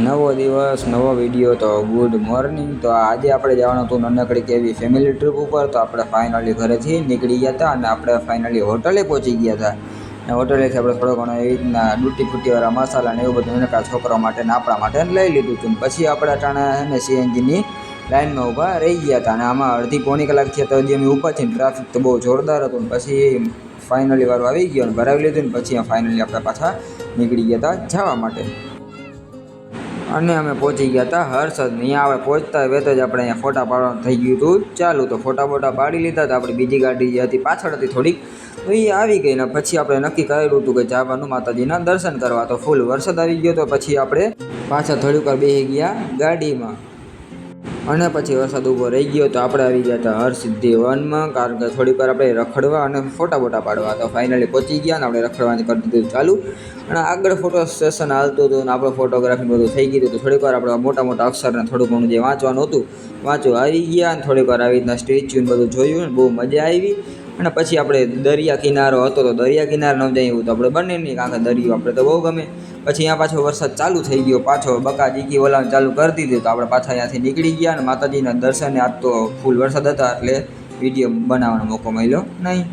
નવો દિવસ નવો વિડીયો. તો ગુડ મોર્નિંગ. તો આજે આપણે જવાનું હતું નાનકડી કેવી ફેમિલી ટ્રીપ ઉપર. તો આપણે ફાઇનલી ઘરેથી નીકળી ગયા હતા અને આપણે ફાઇનલી હોટલે પહોંચી ગયા હતા. અને હોટલેથી આપણે થોડો ઘણો એવી રીતના ડૂટી ફૂટીવાળા મસાલા ને એવું બધું એના છોકરા માટે ને આપણા માટે લઈ લીધું હતું. પછી આપણે અટાણા અને સીએનજીની લાઇનમાં ઊભા રહી ગયા હતા. અને આમાં અડધી પોણી કલાક થયા તો હજી અમે ઊભા છીએ. ટ્રાફિક તો બહુ જોરદાર હતું. પછી ફાઇનલી વારો આવી ગયો અને ભરાવી લીધું ને પછી ફાઇનલી આપણે પાછા નીકળી ગયા હતા જવા માટે. અને અમે પહોંચી ગયા હતા હર્ષદ. અહીંયા આપણે પહોંચતા વેત જ આપણે અહીંયા ફોટા પાડવાનું થઈ ગયું હતું ચાલુ. તો ફોટા પાડી લીધા. તો આપણી બીજી ગાડી જે હતી પાછળ હતી થોડીક, તો એ આવી ગઈ ને પછી આપણે નક્કી કરેલું હતું કે જવાનું માતાજીના દર્શન કરવા. તો ફૂલ વરસાદ આવી ગયો. તો પછી આપણે પાછા થોડીક વાર બેસી ગયા ગાડીમાં અને પછી વરસાદ ઊભો રહી ગયો. તો આપણે આવી ગયા હતા હરસિદ્ધિ વનમાં, કારણ કે થોડીક વાર આપણે રખડવા અને ફોટા પાડવા. તો ફાઇનલી પહોંચી ગયા ને આપણે રખડવાની કરી દીધું ચાલુ. અને આગળ ફોટો સેશન હાલતું હતું અને આપણે ફોટોગ્રાફી બધું થઈ ગયું. તો થોડીક વાર આપણે મોટા અક્ષરને થોડું ઘણું જે વાંચવાનું હતું વાંચવા આવી ગયા. અને થોડીક વાર આવી રીતના સ્ટેચ્યુને બધું જોયું ને બહુ મજા આવી. અને પછી આપણે દરિયા કિનારો હતો તો દરિયા કિનારે ન જાય એવું તો આપણે બને નહીં, કારણ કે દરિયો આપણે તો બહુ ગમે. પછી અહીંયા પાછો વરસાદ ચાલુ થઈ ગયો, પાછો બકાજીકી વલાણ ચાલુ કરી દીધું. તો આપણે પાછા અહીંયાથી નીકળી ગયા અને માતાજીના દર્શને આજ તો ફૂલ વરસાદ હતા એટલે વિડીયો બનાવવાનો મોકો મળ્યો નહીં.